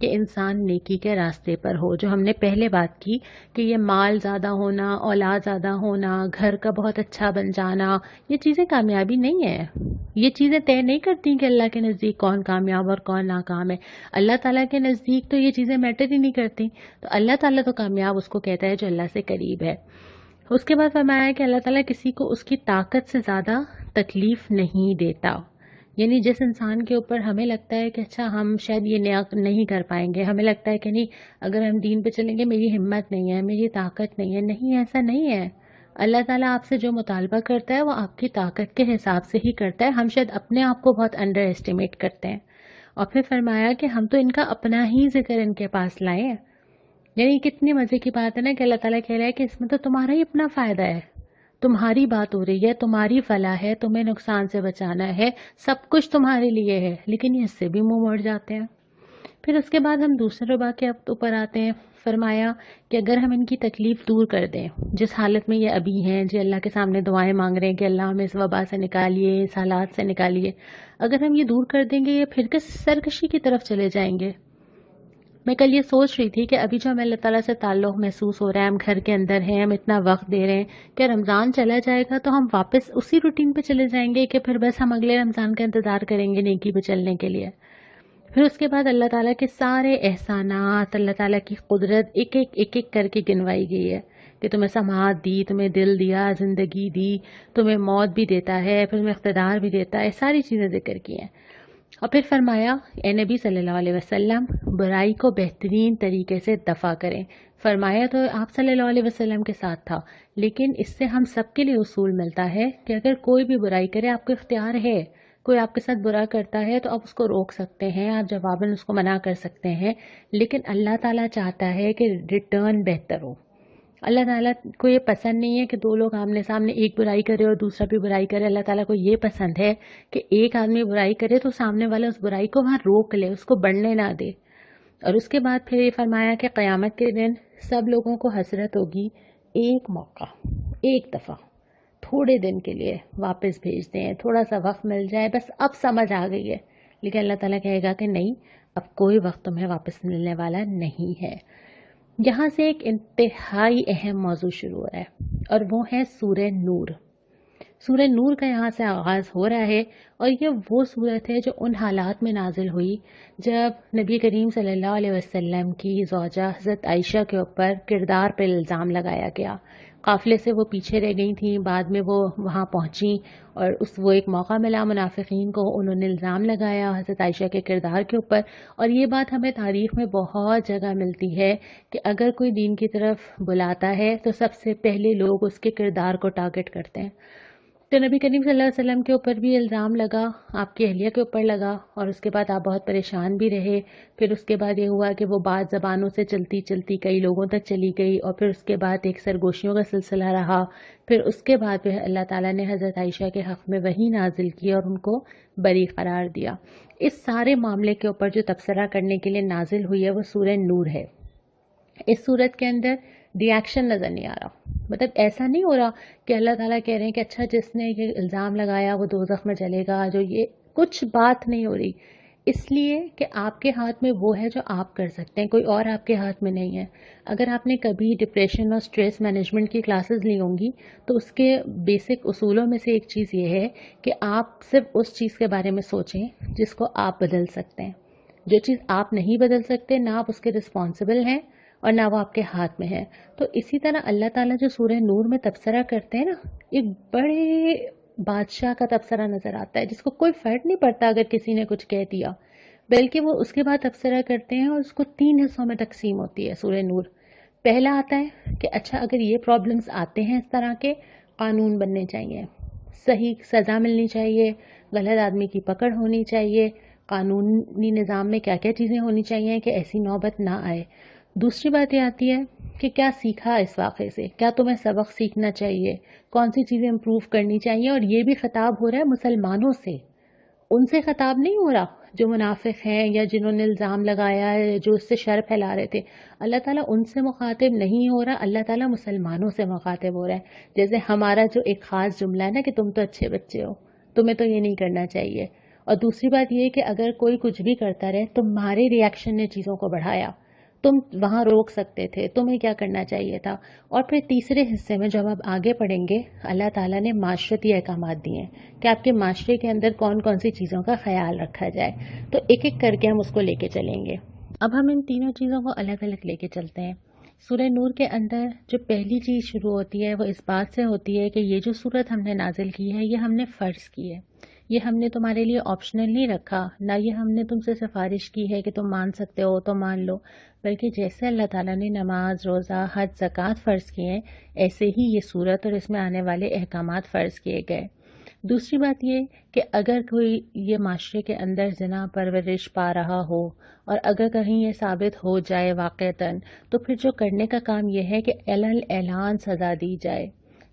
کہ انسان نیکی کے راستے پر ہو. جو ہم نے پہلے بات کی کہ یہ مال زیادہ ہونا، اولاد زیادہ ہونا، گھر کا بہت اچھا بن جانا، یہ چیزیں کامیابی نہیں ہے. یہ چیزیں طے نہیں کرتی کہ اللہ کے نزدیک کون کامیاب اور کون ناکام ہے. اللہ تعالیٰ کے نزدیک تو یہ چیزیں میٹر ہی نہیں کرتی. تو اللہ تعالیٰ تو کامیاب اس کو کہتا ہے جو اللہ سے قریب ہے. اس کے بعد فرمایا کہ اللہ تعالیٰ کسی کو اس کی طاقت سے زیادہ تکلیف نہیں دیتا. یعنی جس انسان کے اوپر ہمیں لگتا ہے کہ اچھا ہم شاید یہ نہیں کر پائیں گے، ہمیں لگتا ہے کہ نہیں اگر ہم دین پہ چلیں گے میری ہمت نہیں ہے، میری طاقت نہیں ہے. نہیں، ایسا نہیں ہے. اللہ تعالیٰ آپ سے جو مطالبہ کرتا ہے وہ آپ کی طاقت کے حساب سے ہی کرتا ہے. ہم شاید اپنے آپ کو بہت انڈر ایسٹیمیٹ کرتے ہیں. اور پھر فرمایا کہ ہم تو ان کا اپنا ہی ذکر ان کے پاس لائے ہیں. یعنی کتنی مزے کی بات ہے نا کہ اللہ تعالیٰ کہہ رہا ہے کہ اس میں تو تمہارا ہی اپنا فائدہ ہے، تمہاری بات ہو رہی ہے، تمہاری فلاح ہے، تمہیں نقصان سے بچانا ہے، سب کچھ تمہارے لیے ہے. لیکن یہ اس سے بھی منہ موڑ جاتے ہیں. پھر اس کے بعد ہم دوسرے وبا کے اوپر آتے ہیں. فرمایا کہ اگر ہم ان کی تکلیف دور کر دیں، جس حالت میں یہ ابھی ہیں، جو اللہ کے سامنے دعائیں مانگ رہے ہیں کہ اللہ ہمیں اس وبا سے نکالیے، اس حالات سے نکالیے، اگر ہم یہ دور کر دیں گے یہ پھر کس سرکشی کی طرف چلے جائیں گے. میں کل یہ سوچ رہی تھی کہ ابھی جو ہمیں اللہ تعالیٰ سے تعلق محسوس ہو رہا ہے، ہم گھر کے اندر ہیں، ہم اتنا وقت دے رہے ہیں کہ رمضان چلا جائے گا تو ہم واپس اسی روٹین پہ چلے جائیں گے کہ پھر بس ہم اگلے رمضان کا انتظار کریں گے نیکی پہ چلنے کے لیے. پھر اس کے بعد اللہ تعالیٰ کے سارے احسانات، اللہ تعالیٰ کی قدرت ایک ایک کر کے گنوائی گئی ہے کہ تمہیں سماعت دی، تمہیں دل دیا، زندگی دی، تمہیں موت بھی دیتا ہے، پھر تمہیں اقتدار بھی دیتا ہے، ساری چیزیں ذکر کی ہیں. اور پھر فرمایا اے نبی صلی اللہ علیہ وسلم برائی کو بہترین طریقے سے دفع کریں. فرمایا تو آپ صلی اللہ علیہ وسلم کے ساتھ تھا، لیکن اس سے ہم سب کے لیے اصول ملتا ہے کہ اگر کوئی بھی برائی کرے، آپ کو اختیار ہے، کوئی آپ کے ساتھ برا کرتا ہے تو آپ اس کو روک سکتے ہیں، آپ جواباً اس کو منع کر سکتے ہیں. لیکن اللہ تعالیٰ چاہتا ہے کہ ریٹرن بہتر ہو. اللہ تعالیٰ کو یہ پسند نہیں ہے کہ دو لوگ آمنے سامنے ایک برائی کرے اور دوسرا بھی برائی کرے. اللہ تعالیٰ کو یہ پسند ہے کہ ایک آدمی برائی کرے تو سامنے والا اس برائی کو وہاں روک لے، اس کو بڑھنے نہ دے. اور اس کے بعد پھر یہ فرمایا کہ قیامت کے دن سب لوگوں کو حسرت ہوگی، ایک موقع، ایک دفعہ، تھوڑے دن کے لیے واپس بھیج دیں، تھوڑا سا وقت مل جائے، بس اب سمجھ آ گئی ہے. لیکن اللہ تعالیٰ کہے گا کہ نہیں، اب کوئی وقت تمہیں واپس ملنے والا نہیں ہے. یہاں سے ایک انتہائی اہم موضوع شروع ہو رہا ہے اور وہ ہے سورہ نور. سورہ نور کا یہاں سے آغاز ہو رہا ہے اور یہ وہ صورت ہے جو ان حالات میں نازل ہوئی جب نبی کریم صلی اللہ علیہ وسلم کی زوجہ حضرت عائشہ کے اوپر کردار پر الزام لگایا گیا. قافلے سے وہ پیچھے رہ گئی تھیں، بعد میں وہ وہاں پہنچیں اور وہ ایک موقع ملا منافقین کو، انہوں نے الزام لگایا حضرت عائشہ کے کردار کے اوپر. اور یہ بات ہمیں تاریخ میں بہت جگہ ملتی ہے کہ اگر کوئی دین کی طرف بلاتا ہے تو سب سے پہلے لوگ اس کے کردار کو ٹارگٹ کرتے ہیں. تو نبی کریم صلی اللہ علیہ وسلم کے اوپر بھی الزام لگا، آپ کی اہلیہ کے اوپر لگا، اور اس کے بعد آپ بہت پریشان بھی رہے. پھر اس کے بعد یہ ہوا کہ وہ بات زبانوں سے چلتی چلتی کئی لوگوں تک چلی گئی اور پھر اس کے بعد ایک سرگوشیوں کا سلسلہ رہا. پھر اس کے بعد پھر اللہ تعالیٰ نے حضرت عائشہ کے حق میں وحی نازل کی اور ان کو بری قرار دیا. اس سارے معاملے کے اوپر جو تبصرہ کرنے کے لیے نازل ہوئی ہے وہ سورہ نور ہے. اس صورت کے اندر ری ایکشن نظر نہیں آ رہا. مطلب ایسا نہیں ہو رہا کہ اللہ تعالیٰ کہہ رہے ہیں کہ اچھا جس نے یہ الزام لگایا وہ دوزخ میں جلے گا، جو یہ کچھ بات نہیں ہو رہی. اس لیے کہ آپ کے ہاتھ میں وہ ہے جو آپ کر سکتے ہیں، کوئی اور آپ کے ہاتھ میں نہیں ہے. اگر آپ نے کبھی ڈپریشن اور سٹریس مینجمنٹ کی کلاسز لی ہوں گی تو اس کے بیسک اصولوں میں سے ایک چیز یہ ہے کہ آپ صرف اس چیز کے بارے میں سوچیں جس کو آپ بدل سکتے ہیں. جو چیز آپ نہیں بدل سکتے، نہ آپ اس کے رسپانسبل ہیں اور نہ وہ آپ کے ہاتھ میں ہے. تو اسی طرح اللہ تعالیٰ جو سورہ نور میں تبصرہ کرتے ہیں نا، ایک بڑے بادشاہ کا تبصرہ نظر آتا ہے جس کو کوئی فرق نہیں پڑتا اگر کسی نے کچھ کہہ دیا، بلکہ وہ اس کے بعد تبصرہ کرتے ہیں اور اس کو 3 حصوں میں تقسیم ہوتی ہے سورہ نور. پہلا آتا ہے کہ اچھا اگر یہ پرابلمز آتے ہیں اس طرح کے، قانون بننے چاہیے، صحیح سزا ملنی چاہیے، غلط آدمی کی پکڑ ہونی چاہیے، قانونی نظام میں کیا کیا چیزیں ہونی چاہیے کہ ایسی نوبت نہ آئے. دوسری بات یہ آتی ہے کہ کیا سیکھا اس واقعے سے، کیا تمہیں سبق سیکھنا چاہیے، کون سی چیزیں امپروو کرنی چاہیے. اور یہ بھی خطاب ہو رہا ہے مسلمانوں سے، ان سے خطاب نہیں ہو رہا جو منافق ہیں یا جنہوں نے الزام لگایا ہے، جو اس سے شر پھیلا رہے تھے. اللہ تعالیٰ ان سے مخاطب نہیں ہو رہا، اللہ تعالیٰ مسلمانوں سے مخاطب ہو رہا ہے. جیسے ہمارا جو ایک خاص جملہ ہے نا کہ تم تو اچھے بچے ہو، تمہیں تو یہ نہیں کرنا چاہیے، اور دوسری بات یہ کہ اگر کوئی کچھ بھی کرتا رہے، تمہارے ریئیکشن نے چیزوں کو بڑھایا، تم وہاں روک سکتے تھے، تمہیں کیا کرنا چاہیے تھا۔ اور پھر تیسرے حصے میں جب آپ آگے پڑھیں گے، اللہ تعالیٰ نے معاشرتی احکامات دیے ہیں کہ آپ کے معاشرے کے اندر کون کون سی چیزوں کا خیال رکھا جائے، تو ایک ایک کر کے ہم اس کو لے کے چلیں گے۔ اب ہم ان تینوں چیزوں کو الگ الگ لے کے چلتے ہیں۔ سورہ نور کے اندر جو پہلی چیز شروع ہوتی ہے وہ اس بات سے ہوتی ہے کہ یہ جو صورت ہم نے نازل کی ہے یہ ہم نے فرض کی ہے، یہ ہم نے تمہارے لیے آپشنل نہیں رکھا، نہ یہ ہم نے تم سے سفارش کی ہے کہ تم مان سکتے ہو تو مان لو، بلکہ جیسے اللہ تعالیٰ نے نماز، روزہ، حج، زکوٰۃ فرض کیے ہیں، ایسے ہی یہ صورت اور اس میں آنے والے احکامات فرض کیے گئے۔ دوسری بات یہ کہ اگر کوئی یہ معاشرے کے اندر زنا پرورش پا رہا ہو اور اگر کہیں یہ ثابت ہو جائے واقعتاً، تو پھر جو کرنے کا کام یہ ہے کہ اعلان سزا دی جائے۔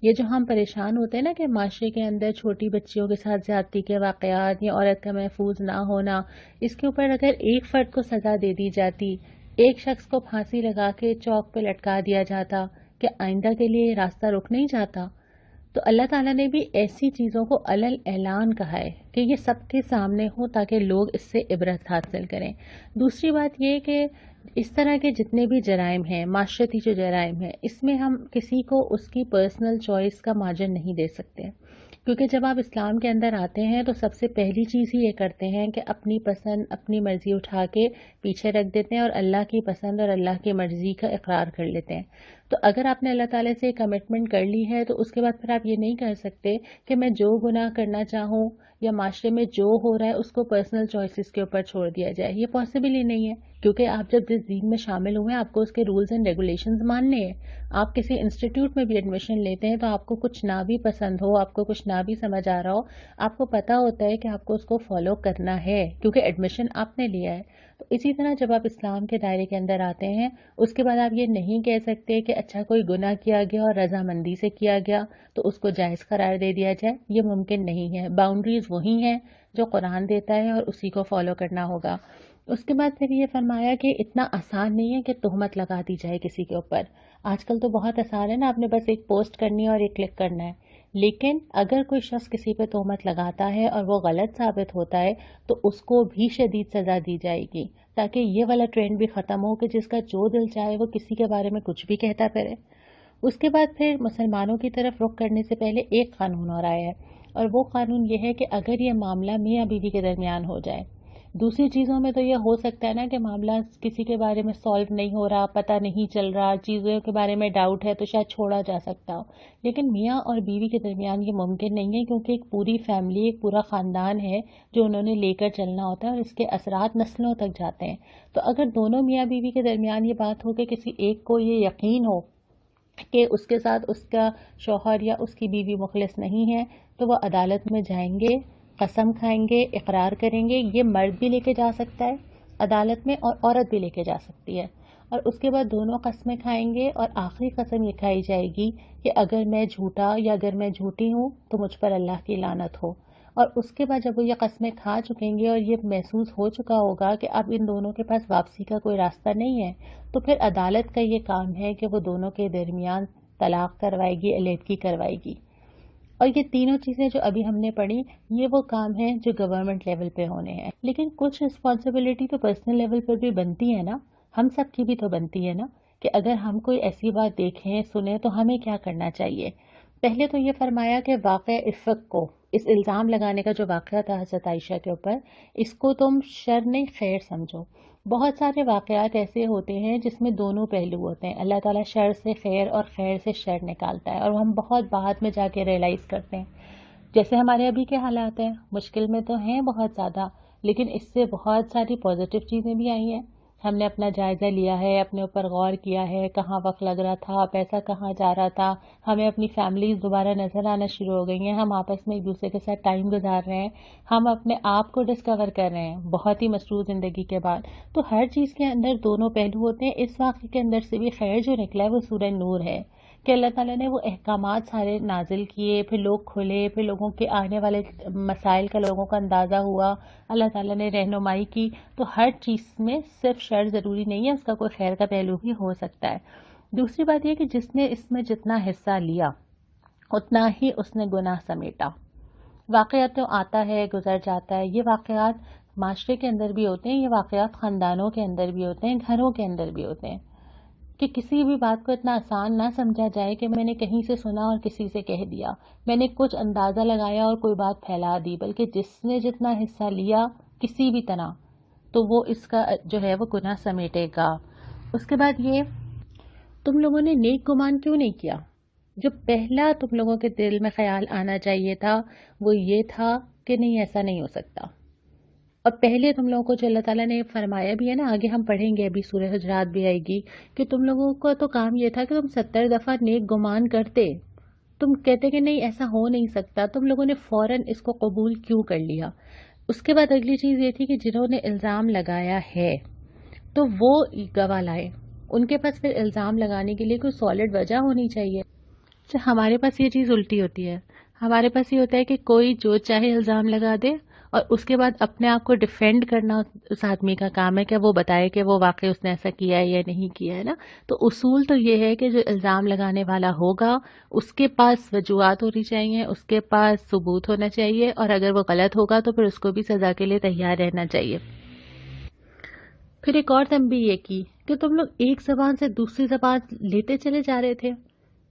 یہ جو ہم پریشان ہوتے ہیں نا کہ معاشرے کے اندر چھوٹی بچیوں کے ساتھ زیادتی کے واقعات یا عورت کا محفوظ نہ ہونا، اس کے اوپر اگر ایک فرد کو سزا دے دی جاتی، ایک شخص کو پھانسی لگا کے چوک پہ لٹکا دیا جاتا، کہ آئندہ کے لیے یہ راستہ رک نہیں جاتا؟ تو اللہ تعالیٰ نے بھی ایسی چیزوں کو اعلان کہا ہے کہ یہ سب کے سامنے ہو تاکہ لوگ اس سے عبرت حاصل کریں۔ دوسری بات یہ کہ اس طرح کے جتنے بھی جرائم ہیں، معاشرتی جو جرائم ہیں، اس میں ہم کسی کو اس کی پرسنل چوائس کا مارجن نہیں دے سکتے، کیونکہ جب آپ اسلام کے اندر آتے ہیں تو سب سے پہلی چیز ہی یہ کرتے ہیں کہ اپنی پسند، اپنی مرضی اٹھا کے پیچھے رکھ دیتے ہیں اور اللہ کی پسند اور اللہ کی مرضی کا اقرار کر لیتے ہیں۔ تو اگر آپ نے اللہ تعالیٰ سے کمٹمنٹ کر لی ہے تو اس کے بعد پھر آپ یہ نہیں کر سکتے کہ میں جو گناہ کرنا چاہوں یا معاشرے میں جو ہو رہا ہے اس کو پرسنل چوائسز کے اوپر چھوڑ دیا جائے۔ یہ پاسبل ہی نہیں ہے، کیونکہ آپ جب جس دین میں شامل ہوئے ہیں آپ کو اس کے رولز اینڈ ریگولیشنز ماننے ہیں۔ آپ کسی انسٹیٹیوٹ میں بھی ایڈمیشن لیتے ہیں تو آپ کو کچھ نہ بھی پسند ہو، آپ کو کچھ نہ بھی سمجھ آ رہا ہو، آپ کو پتا ہوتا ہے کہ آپ کو اس کو فالو کرنا ہے، کیونکہ ایڈمیشن آپ نے لیا ہے۔ تو اسی طرح جب آپ اسلام کے دائرے کے اندر آتے ہیں، اس کے بعد آپ یہ نہیں کہہ سکتے کہ اچھا کوئی گناہ کیا گیا اور رضامندی سے کیا گیا تو اس کو جائز قرار دے دیا جائے، یہ ممکن نہیں ہے۔ باؤنڈریز وہی ہیں جو قرآن دیتا ہے اور اسی کو فالو کرنا ہوگا۔ اس کے بعد پھر یہ فرمایا کہ اتنا آسان نہیں ہے کہ تہمت لگا دی جائے کسی کے اوپر۔ آج کل تو بہت آسان ہے نا، آپ نے بس ایک پوسٹ کرنی ہے اور ایک کلک کرنا ہے، لیکن اگر کوئی شخص کسی پہ تہمت لگاتا ہے اور وہ غلط ثابت ہوتا ہے تو اس کو بھی شدید سزا دی جائے گی، تاکہ یہ والا ٹرینڈ بھی ختم ہو کہ جس کا جو دل چاہے وہ کسی کے بارے میں کچھ بھی کہتا پھرے۔ اس کے بعد پھر مسلمانوں کی طرف رخ کرنے سے پہلے ایک قانون اور آیا ہے، اور وہ قانون یہ ہے کہ اگر یہ معاملہ میاں بیوی کے درمیان ہو جائے، دوسری چیزوں میں تو یہ ہو سکتا ہے نا کہ معاملہ کسی کے بارے میں سالو نہیں ہو رہا، پتہ نہیں چل رہا، چیزوں کے بارے میں ڈاؤٹ ہے تو شاید چھوڑا جا سکتا ہو، لیکن میاں اور بیوی کے درمیان یہ ممکن نہیں ہے، کیونکہ ایک پوری فیملی، ایک پورا خاندان ہے جو انہوں نے لے کر چلنا ہوتا ہے اور اس کے اثرات نسلوں تک جاتے ہیں۔ تو اگر دونوں میاں بیوی کے درمیان یہ بات ہو کہ کسی ایک کو یہ یقین ہو کہ اس کے ساتھ اس کا شوہر یا اس کی بیوی مخلص نہیں ہے، تو وہ عدالت میں جائیں گے، قسم کھائیں گے، اقرار کریں گے۔ یہ مرد بھی لے کے جا سکتا ہے عدالت میں اور عورت بھی لے کے جا سکتی ہے، اور اس کے بعد دونوں قسمیں کھائیں گے اور آخری قسم یہ کھائی جائے گی کہ اگر میں جھوٹا یا اگر میں جھوٹی ہوں تو مجھ پر اللہ کی لعنت ہو۔ اور اس کے بعد جب وہ یہ قسمیں کھا چکیں گے اور یہ محسوس ہو چکا ہوگا کہ اب ان دونوں کے پاس واپسی کا کوئی راستہ نہیں ہے، تو پھر عدالت کا یہ کام ہے کہ وہ دونوں کے درمیان طلاق کروائے گی، علیحدگی کروائے گی۔ اور یہ تینوں چیزیں جو ابھی ہم نے پڑھی، یہ وہ کام ہیں جو گورنمنٹ لیول پہ ہونے ہیں، لیکن کچھ رسپانسبلٹی تو پرسنل لیول پر بھی بنتی ہے نا، ہم سب کی بھی تو بنتی ہے نا، کہ اگر ہم کوئی ایسی بات دیکھیں سنیں تو ہمیں کیا کرنا چاہیے۔ پہلے تو یہ فرمایا کہ واقع افق کو، اس الزام لگانے کا جو واقعہ تھا حضرت عائشہ کے اوپر، اس کو تم شر نہیں خیر سمجھو۔ بہت سارے واقعات ایسے ہوتے ہیں جس میں دونوں پہلو ہوتے ہیں، اللہ تعالیٰ شر سے خیر اور خیر سے شر نکالتا ہے، اور ہم بہت بعد میں جا کے ریئلائز کرتے ہیں۔ جیسے ہمارے ابھی کے حالات ہیں، مشکل میں تو ہیں بہت زیادہ، لیکن اس سے بہت ساری پازیٹیو چیزیں بھی آئی ہیں۔ ہم نے اپنا جائزہ لیا ہے، اپنے اوپر غور کیا ہے، کہاں وقت لگ رہا تھا، پیسہ کہاں جا رہا تھا، ہمیں اپنی فیملیز دوبارہ نظر آنا شروع ہو گئی ہیں، ہم آپس میں ایک دوسرے کے ساتھ ٹائم گزار رہے ہیں، ہم اپنے آپ کو ڈسکور کر رہے ہیں بہت ہی مصروف زندگی کے بعد۔ تو ہر چیز کے اندر دونوں پہلو ہوتے ہیں۔ اس واقعے کے اندر سے بھی خیر جو نکلا ہے وہ سورہ نور ہے، کہ اللہ تعالیٰ نے وہ احکامات سارے نازل کیے، پھر لوگ کھلے، پھر لوگوں کے آنے والے مسائل کا لوگوں کو اندازہ ہوا، اللہ تعالیٰ نے رہنمائی کی۔ تو ہر چیز میں صرف شر ضروری نہیں ہے، اس کا کوئی خیر کا پہلو بھی ہو سکتا ہے۔ دوسری بات یہ کہ جس نے اس میں جتنا حصہ لیا اتنا ہی اس نے گناہ سمیٹا۔ واقعات تو آتا ہے گزر جاتا ہے، یہ واقعات معاشرے کے اندر بھی ہوتے ہیں، یہ واقعات خاندانوں کے اندر بھی ہوتے ہیں، گھروں کے اندر بھی ہوتے ہیں، کہ کسی بھی بات کو اتنا آسان نہ سمجھا جائے کہ میں نے کہیں سے سنا اور کسی سے کہہ دیا، میں نے کچھ اندازہ لگایا اور کوئی بات پھیلا دی، بلکہ جس نے جتنا حصہ لیا کسی بھی طرح تو وہ اس کا جو ہے وہ گناہ سمیٹے گا۔ اس کے بعد یہ، تم لوگوں نے نیک گمان کیوں نہیں کیا؟ جو پہلا تم لوگوں کے دل میں خیال آنا چاہیے تھا وہ یہ تھا کہ نہیں، ایسا نہیں ہو سکتا۔ اور پہلے تم لوگوں کو جو اللہ تعالیٰ نے فرمایا بھی ہے نا، آگے ہم پڑھیں گے، ابھی سورہ حجرات بھی آئے گی، کہ تم لوگوں کو تو کام یہ تھا کہ تم 70 دفعہ نیک گمان کرتے، تم کہتے کہ نہیں ایسا ہو نہیں سکتا، تم لوگوں نے فوراً اس کو قبول کیوں کر لیا؟ اس کے بعد اگلی چیز یہ تھی کہ جنہوں نے الزام لگایا ہے تو وہ گواہ لائے، ان کے پاس پھر الزام لگانے کے لیے کوئی سالڈ وجہ ہونی چاہیے۔ ہمارے پاس یہ چیز الٹی ہوتی ہے، ہمارے پاس یہ ہوتا ہے کہ کوئی جو چاہے الزام لگا دے اور اس کے بعد اپنے آپ کو ڈیفینڈ کرنا اس آدمی کا کام ہے کہ وہ بتائے کہ وہ واقعی اس نے ایسا کیا ہے یا نہیں کیا ہے نا۔ تو اصول تو یہ ہے کہ جو الزام لگانے والا ہوگا اس کے پاس وجوہات ہونی چاہیے، اس کے پاس ثبوت ہونا چاہیے، اور اگر وہ غلط ہوگا تو پھر اس کو بھی سزا کے لیے تیار رہنا چاہیے۔ پھر ایک اور تنبیہ یہ کی کہ تم لوگ ایک زبان سے دوسری زبان لیتے چلے جا رہے تھے،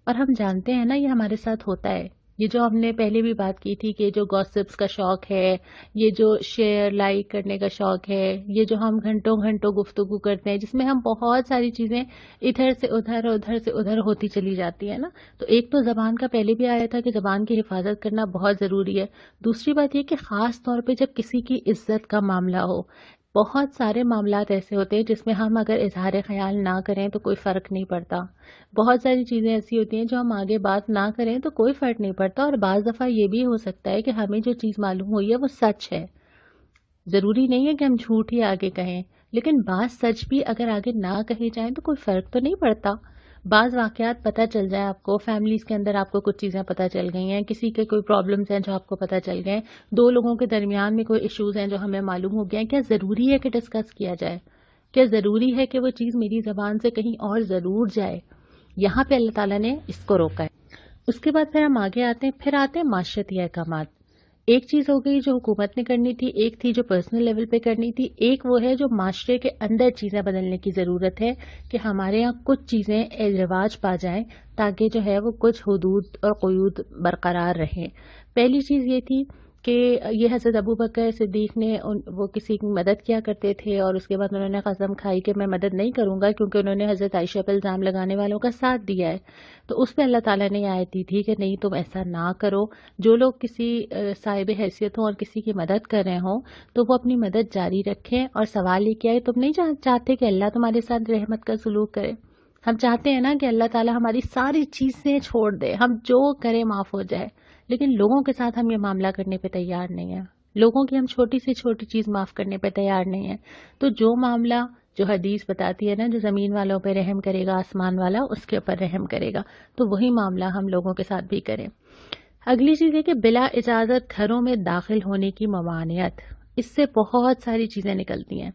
اور ہم جانتے ہیں نا یہ ہمارے ساتھ ہوتا ہے، یہ جو ہم نے پہلے بھی بات کی تھی کہ جو گوسپس کا شوق ہے، یہ جو شیئر لائک کرنے کا شوق ہے، یہ جو ہم گھنٹوں گھنٹوں گفتگو کرتے ہیں جس میں ہم بہت ساری چیزیں ادھر سے ادھر ادھر سے ادھر ہوتی چلی جاتی ہے نا۔ تو ایک تو زبان کا پہلے بھی آیا تھا کہ زبان کی حفاظت کرنا بہت ضروری ہے، دوسری بات یہ کہ خاص طور پہ جب کسی کی عزت کا معاملہ ہو، بہت سارے معاملات ایسے ہوتے ہیں جس میں ہم اگر اظہار خیال نہ کریں تو کوئی فرق نہیں پڑتا، بہت ساری چیزیں ایسی ہوتی ہیں جو ہم آگے بات نہ کریں تو کوئی فرق نہیں پڑتا، اور بعض دفعہ یہ بھی ہو سکتا ہے کہ ہمیں جو چیز معلوم ہوئی ہے وہ سچ ہے، ضروری نہیں ہے کہ ہم جھوٹ ہی آگے کہیں، لیکن بعض سچ بھی اگر آگے نہ کہے جائیں تو کوئی فرق تو نہیں پڑتا۔ بعض واقعات پتہ چل جائیں آپ کو، فیملیز کے اندر آپ کو کچھ چیزیں پتہ چل گئی ہیں، کسی کے کوئی پرابلمز ہیں جو آپ کو پتہ چل گئے ہیں، دو لوگوں کے درمیان میں کوئی ایشوز ہیں جو ہمیں معلوم ہو گئے ہیں، کیا ضروری ہے کہ ڈسکس کیا جائے؟ کیا ضروری ہے کہ وہ چیز میری زبان سے کہیں اور ضرور جائے؟ یہاں پہ اللہ تعالیٰ نے اس کو روکا ہے۔ اس کے بعد پھر ہم آگے آتے ہیں معاشرتی احکامات۔ ایک چیز ہو گئی جو حکومت نے کرنی تھی، ایک تھی جو پرسنل لیول پہ کرنی تھی، ایک وہ ہے جو معاشرے کے اندر چیزیں بدلنے کی ضرورت ہے کہ ہمارے ہاں کچھ چیزیں رواج پا جائیں تاکہ جو ہے وہ کچھ حدود اور قیود برقرار رہیں۔ پہلی چیز یہ تھی کہ یہ حضرت ابو بکر صدیق نے وہ کسی کی مدد کیا کرتے تھے اور اس کے بعد انہوں نے قسم کھائی کہ میں مدد نہیں کروں گا کیونکہ انہوں نے حضرت عائشہ پہ الزام لگانے والوں کا ساتھ دیا ہے، تو اس پہ اللہ تعالیٰ نے آیت دی تھی کہ نہیں تم ایسا نہ کرو، جو لوگ کسی صاحب حیثیت ہوں اور کسی کی مدد کر رہے ہوں تو وہ اپنی مدد جاری رکھیں، اور سوال یہ کیا ہے، تم نہیں چاہتے کہ اللہ تمہارے ساتھ رحمت کا سلوک کرے؟ ہم چاہتے ہیں نا کہ اللہ تعالیٰ ہماری ساری چیزیں چھوڑ دے، ہم جو کرے معاف ہو جائے، لیکن لوگوں کے ساتھ ہم یہ معاملہ کرنے پہ تیار نہیں ہیں، لوگوں کی ہم چھوٹی سے چھوٹی چیز معاف کرنے پہ تیار نہیں ہیں۔ تو جو معاملہ جو حدیث بتاتی ہے نا، جو زمین والوں پہ رحم کرے گا آسمان والا اس کے اوپر رحم کرے گا، تو وہی معاملہ ہم لوگوں کے ساتھ بھی کریں۔ اگلی چیز ہے کہ بلا اجازت گھروں میں داخل ہونے کی ممانعت، اس سے بہت ساری چیزیں نکلتی ہیں۔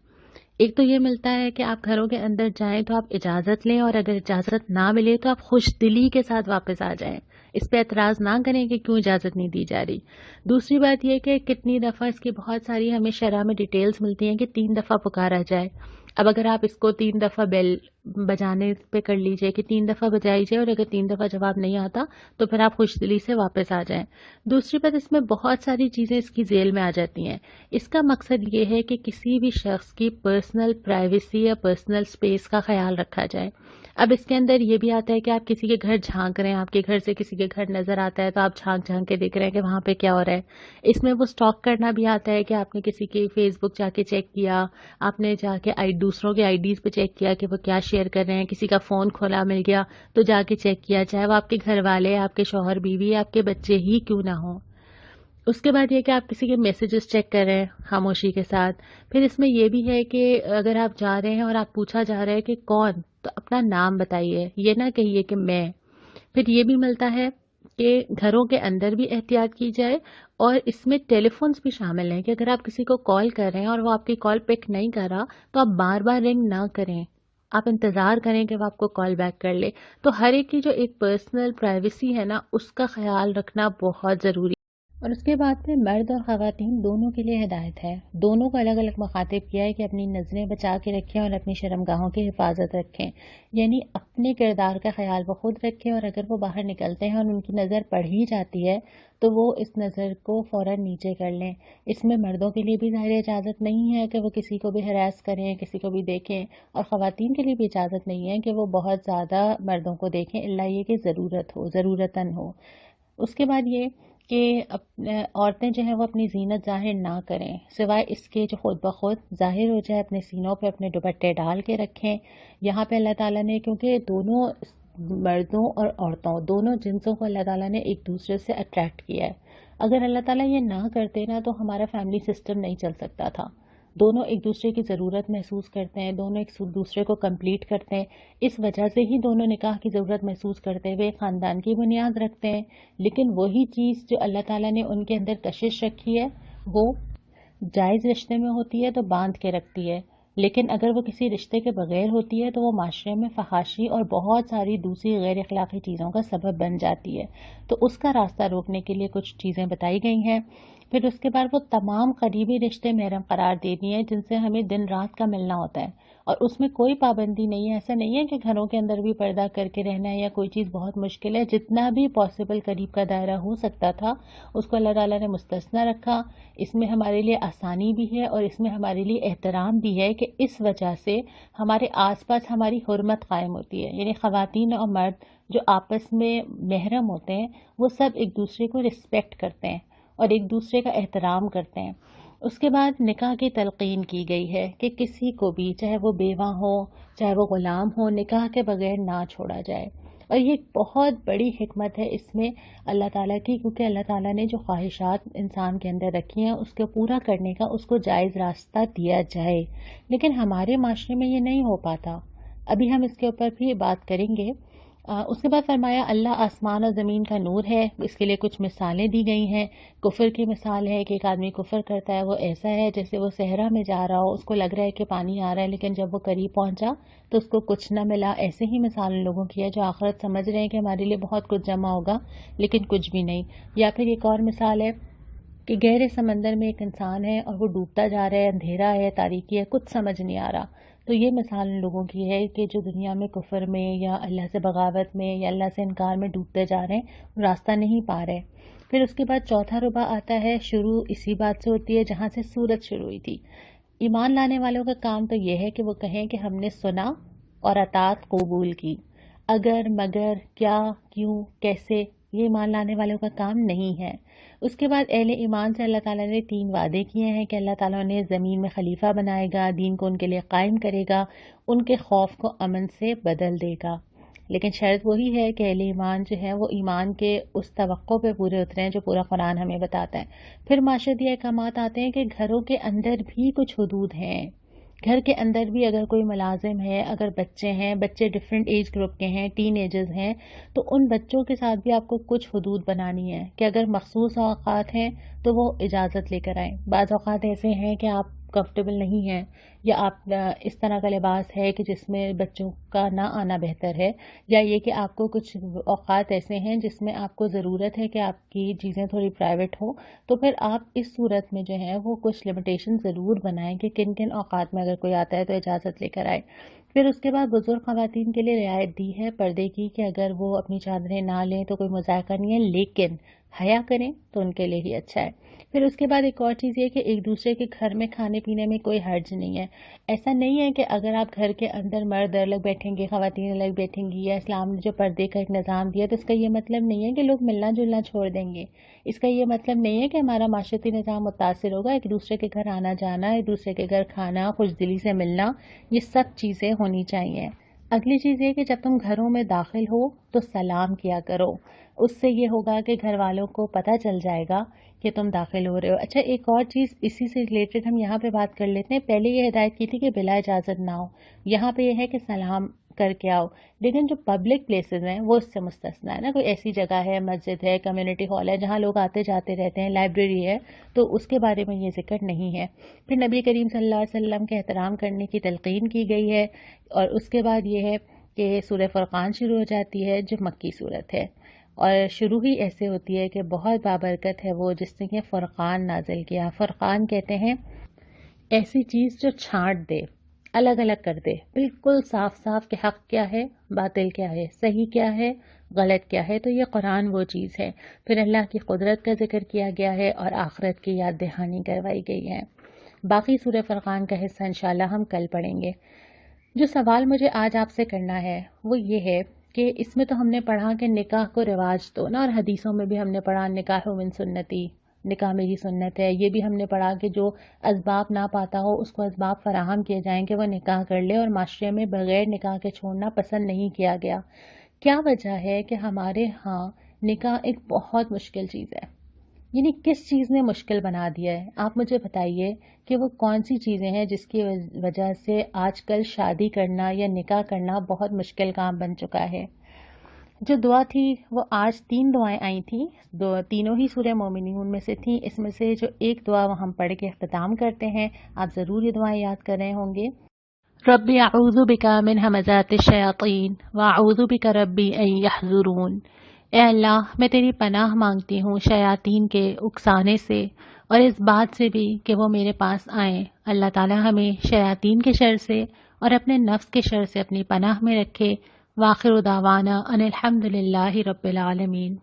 ایک تو یہ ملتا ہے کہ آپ گھروں کے اندر جائیں تو آپ اجازت لیں، اور اگر اجازت نہ ملے تو آپ خوش دلی کے ساتھ واپس آ جائیں، اس پہ اعتراض نہ کریں کہ کیوں اجازت نہیں دی جا رہی۔ دوسری بات یہ کہ کتنی دفعہ اس کی بہت ساری ہمیں شرح میں ڈیٹیلز ملتی ہیں کہ 3 دفعہ پکارا جائے۔ اب اگر آپ اس کو 3 دفعہ بیل بجانے پہ کر لیجئے کہ 3 دفعہ بجائی جائے، اور اگر 3 دفعہ جواب نہیں آتا تو پھر آپ خوش دلی سے واپس آ جائیں۔ دوسری بات، اس میں بہت ساری چیزیں اس کی ذیل میں آ جاتی ہیں۔ اس کا مقصد یہ ہے کہ کسی بھی شخص کی پرسنل پرائیویسی یا پرسنل سپیس کا خیال رکھا جائے۔ اب اس کے اندر یہ بھی آتا ہے کہ آپ کسی کے گھر جھانک رہے ہیں، آپ کے گھر سے کسی کے گھر نظر آتا ہے تو آپ جھانک جھانک کے دیکھ رہے ہیں کہ وہاں پہ کیا ہو رہا ہے۔ اس میں وہ سٹاک کرنا بھی آتا ہے کہ آپ نے کسی کی فیس بک جا کے چیک کیا، آپ نے جا کے دوسروں کے آئی ڈیز پہ چیک کیا کہ وہ کیا شیئر کر رہے ہیں، کسی کا فون کھولا مل گیا تو جا کے چیک کیا، چاہے وہ آپ کے گھر والے، آپ کے شوہر بیوی، آپ کے بچے ہی کیوں نہ ہوں۔ اس کے بعد یہ کہ آپ کسی کے میسیجز چیک کر رہے ہیں خاموشی کے ساتھ۔ پھر اس میں یہ بھی ہے کہ اگر آپ جا رہے ہیں اور آپ پوچھا جا رہا ہے کہ کون، تو اپنا نام بتائیے، یہ نہ کہیے کہ میں۔ پھر یہ بھی ملتا ہے کہ گھروں کے اندر بھی احتیاط کی جائے، اور اس میں ٹیلی فونز بھی شامل ہیں کہ اگر آپ کسی کو کال کر رہے ہیں اور وہ آپ کی کال پک نہیں کر رہا تو آپ بار بار رنگ نہ کریں، آپ انتظار کریں کہ وہ آپ کو کال بیک کر لے۔ تو ہر ایک کی جو ایک پرسنل پرائیویسی ہے نا، اس کا خیال رکھنا بہت ضروری ہے۔ اور اس کے بعد میں مرد اور خواتین دونوں کے لیے ہدایت ہے. دونوں کو الگ الگ مخاطب کیا ہے کہ اپنی نظریں بچا کے رکھیں اور اپنی شرمگاہوں کی حفاظت رکھیں. یعنی اپنے کردار کا خیال وہ خود رکھیں، اور اگر وہ باہر نکلتے ہیں اور ان کی نظر پڑ ہی جاتی ہے تو وہ اس نظر کو فوراً نیچے کر لیں. اس میں مردوں کے لیے بھی ظاہر اجازت نہیں ہے کہ وہ کسی کو بھی ہراس کریں، کسی کو بھی دیکھیں، اور خواتین کے لیے بھی اجازت نہیں ہے کہ وہ بہت زیادہ مردوں کو دیکھیں الا یہ کہ ضرورت ہو، ضرورتاً ہو. اس کے بعد یہ کہ عورتیں جو ہیں وہ اپنی زینت ظاہر نہ کریں، سوائے اس کے جو خود بخود ظاہر ہو جائے. اپنے سینوں پہ اپنے دوپٹے ڈال کے رکھیں. یہاں پہ اللہ تعالیٰ نے، کیونکہ دونوں مردوں اور عورتوں دونوں جنسوں کو اللہ تعالیٰ نے ایک دوسرے سے اٹریکٹ کیا ہے. اگر اللہ تعالیٰ یہ نہ کرتے نا تو ہمارا فیملی سسٹم نہیں چل سکتا تھا. دونوں ایک دوسرے کی ضرورت محسوس کرتے ہیں، دونوں ایک دوسرے کو کمپلیٹ کرتے ہیں. اس وجہ سے ہی دونوں نکاح کی ضرورت محسوس کرتے ہوئے خاندان کی بنیاد رکھتے ہیں. لیکن وہی چیز جو اللہ تعالیٰ نے ان کے اندر کشش رکھی ہے وہ جائز رشتے میں ہوتی ہے تو باندھ کے رکھتی ہے، لیکن اگر وہ کسی رشتے کے بغیر ہوتی ہے تو وہ معاشرے میں فحاشی اور بہت ساری دوسری غیر اخلاقی چیزوں کا سبب بن جاتی ہے. تو اس کا راستہ روکنے کے لیے کچھ چیزیں بتائی گئی ہیں. پھر اس کے بعد وہ تمام قریبی رشتے محرم قرار دے دیے ہیں جن سے ہمیں دن رات کا ملنا ہوتا ہے، اور اس میں کوئی پابندی نہیں ہے. ایسا نہیں ہے کہ گھروں کے اندر بھی پردہ کر کے رہنا ہے یا کوئی چیز بہت مشکل ہے. جتنا بھی پاسبل قریب کا دائرہ ہو سکتا تھا اس کو اللہ تعالیٰ نے مستثنی رکھا. اس میں ہمارے لیے آسانی بھی ہے اور اس میں ہمارے لیے احترام بھی ہے کہ اس وجہ سے ہمارے آس پاس ہماری حرمت قائم ہوتی ہے. یعنی خواتین اور مرد جو آپس میں محرم ہوتے ہیں وہ سب ایک دوسرے کو رسپیکٹ کرتے ہیں اور ایک دوسرے کا احترام کرتے ہیں. اس کے بعد نکاح کی تلقین کی گئی ہے کہ کسی کو بھی، چاہے وہ بیوہ ہو چاہے وہ غلام ہو، نکاح کے بغیر نہ چھوڑا جائے. اور یہ بہت بڑی حکمت ہے اس میں اللہ تعالیٰ کی، کیونکہ اللہ تعالیٰ نے جو خواہشات انسان کے اندر رکھی ہیں اس کو پورا کرنے کا اس کو جائز راستہ دیا جائے. لیکن ہمارے معاشرے میں یہ نہیں ہو پاتا. ابھی ہم اس کے اوپر بھی بات کریں گے. اس کے بعد فرمایا اللہ آسمان اور زمین کا نور ہے. اس کے لیے کچھ مثالیں دی گئی ہیں. کفر کی مثال ہے کہ ایک آدمی کفر کرتا ہے، وہ ایسا ہے جیسے وہ صحرا میں جا رہا ہو، اس کو لگ رہا ہے کہ پانی آ رہا ہے لیکن جب وہ قریب پہنچا تو اس کو کچھ نہ ملا. ایسے ہی مثال ان لوگوں کی ہے جو آخرت سمجھ رہے ہیں کہ ہمارے لیے بہت کچھ جمع ہوگا لیکن کچھ بھی نہیں. یا پھر ایک اور مثال ہے کہ گہرے سمندر میں ایک انسان ہے اور وہ ڈوبتا جا رہا ہے، اندھیرا ہے، تاریکی ہے، کچھ سمجھ نہیں آ رہا. تو یہ مثال ان لوگوں کی ہے کہ جو دنیا میں کفر میں یا اللہ سے بغاوت میں یا اللہ سے انکار میں ڈوبتے جا رہے ہیں، راستہ نہیں پا رہے. پھر اس کے بعد چوتھا ربع آتا ہے. شروع اسی بات سے ہوتی ہے جہاں سے سورت شروع ہوئی تھی. ایمان لانے والوں کا کام تو یہ ہے کہ وہ کہیں کہ ہم نے سنا اور اطاعت قبول کی. اگر مگر کیا کیوں کیسے، یہ ایمان لانے والوں کا کام نہیں ہے. اس کے بعد اہل ایمان سے اللہ تعالیٰ نے 3 وعدے کیے ہیں کہ اللہ تعالیٰ نے زمین میں خلیفہ بنائے گا، دین کو ان کے لیے قائم کرے گا، ان کے خوف کو امن سے بدل دے گا. لیکن شرط وہی ہے کہ اہل ایمان جو ہے وہ ایمان کے اس توقع پہ پورے اتریں جو پورا قرآن ہمیں بتاتا ہے. پھر معاشرتی احکامات آتے ہیں کہ گھروں کے اندر بھی کچھ حدود ہیں. گھر کے اندر بھی اگر کوئی ملازم ہے، اگر بچے ہیں، بچے ڈفرینٹ ایج گروپ کے ہیں، ٹین ایجز ہیں، تو ان بچوں کے ساتھ بھی آپ کو کچھ حدود بنانی ہے کہ اگر مخصوص اوقات ہیں تو وہ اجازت لے کر آئیں. بعض اوقات ایسے ہیں کہ آپ کمفرٹیبل نہیں ہیں یا آپ اس طرح کا لباس ہے کہ جس میں بچوں کا نہ آنا بہتر ہے، یا یہ کہ آپ کو کچھ اوقات ایسے ہیں جس میں آپ کو ضرورت ہے کہ آپ کی چیزیں تھوڑی پرائیویٹ ہوں، تو پھر آپ اس صورت میں جو ہے وہ کچھ لمیٹیشن ضرور بنائیں کہ کن کن اوقات میں اگر کوئی آتا ہے تو اجازت لے کر آئے. پھر اس کے بعد بزرگ خواتین کے لیے رعایت دی ہے پردے کی کہ اگر وہ اپنی چادریں نہ لیں تو کوئی مذاکرہ نہیں ہے، لیکن حیا کریں تو ان کے لیے ہی اچھا ہے. پھر اس کے بعد ایک اور چیز یہ کہ ایک دوسرے کے گھر میں کھانے پینے میں کوئی حرج نہیں ہے. ایسا نہیں ہے کہ اگر آپ گھر کے اندر مرد الگ بیٹھیں گے، خواتین الگ بیٹھیں گی، یا اسلام نے جو پردے کا ایک نظام دیا تو اس کا یہ مطلب نہیں ہے کہ لوگ ملنا جلنا چھوڑ دیں گے. اس کا یہ مطلب نہیں ہے کہ ہمارا معاشرتی نظام متاثر ہوگا. ایک دوسرے کے گھر آنا جانا، ایک دوسرے کے گھر کھانا، خوش دلی سے ملنا، یہ سب چیزیں ہونی چاہیے. اگلی چیز یہ کہ جب تم گھروں میں داخل ہو تو سلام کیا کرو. اس سے یہ ہوگا کہ گھر والوں کو پتہ چل جائے گا کہ تم داخل ہو رہے ہو. اچھا، ایک اور چیز اسی سے ریلیٹڈ ہم یہاں پہ بات کر لیتے ہیں. پہلے یہ ہدایت کی تھی کہ بلا اجازت نہ ہو، یہاں پہ یہ ہے کہ سلام کر کے آؤ. لیکن جو پبلک پلیسز ہیں وہ اس سے مستثنی ہے نا. کوئی ایسی جگہ ہے، مسجد ہے، کمیونٹی ہال ہے جہاں لوگ آتے جاتے رہتے ہیں، لائبریری ہے، تو اس کے بارے میں یہ ذکر نہیں ہے. پھر نبی کریم صلی اللہ علیہ وسلم کے احترام کرنے کی تلقین کی گئی ہے. اور اس کے بعد یہ ہے کہ سورہ فرقان شروع ہو جاتی ہے جو مکی صورت ہے. اور شروع ہی ایسے ہوتی ہے کہ بہت بابرکت ہے وہ جس نے یہ فرقان نازل کیا. فرقان کہتے ہیں ایسی چیز جو چھانٹ دے، الگ الگ کر دے، بالکل صاف صاف کہ حق کیا ہے، باطل کیا ہے، صحیح کیا ہے، غلط کیا ہے. تو یہ قرآن وہ چیز ہے. پھر اللہ کی قدرت کا ذکر کیا گیا ہے اور آخرت کی یاد دہانی کروائی گئی ہے. باقی سورہ فرقان کا حصہ انشاءاللہ ہم کل پڑھیں گے. جو سوال مجھے آج آپ سے کرنا ہے وہ یہ ہے کہ اس میں تو ہم نے پڑھا کہ نکاح کو رواج دو نا، اور حدیثوں میں بھی ہم نے پڑھا نکاح من سنتی، نکاح میری سنت ہے. یہ بھی ہم نے پڑھا کہ جو اسباب نہ پاتا ہو اس کو اسباب فراہم کیے جائیں کہ وہ نکاح کر لے، اور معاشرے میں بغیر نکاح کے چھوڑنا پسند نہیں کیا گیا. کیا وجہ ہے کہ ہمارے ہاں نکاح ایک بہت مشکل چیز ہے؟ یعنی کس چیز نے مشکل بنا دیا ہے؟ آپ مجھے بتائیے کہ وہ کون سی چیزیں ہیں جس کی وجہ سے آج کل شادی کرنا یا نکاح کرنا بہت مشکل کام بن چکا ہے. جو دعا تھی وہ آج 3 دعائیں آئی تھیں، تینوں ہی سورہ مومنون میں سے تھیں. اس میں سے جو ایک دعا وہ ہم پڑھ کے اختتام کرتے ہیں. آپ ضرور یہ دعائیں یاد کر رہے ہوں گے. ربی اعوذ بک من ہمزات الشیاطین واعوذ بک ربی ان یحضرون. اے اللہ، میں تیری پناہ مانگتی ہوں شیاطین کے اکسانے سے اور اس بات سے بھی کہ وہ میرے پاس آئیں. اللہ تعالی ہمیں شیاطین کے شر سے اور اپنے نفس کے شر سے اپنی پناہ میں رکھے. وآخر دعوانا ان الحمد للہ رب العالمین.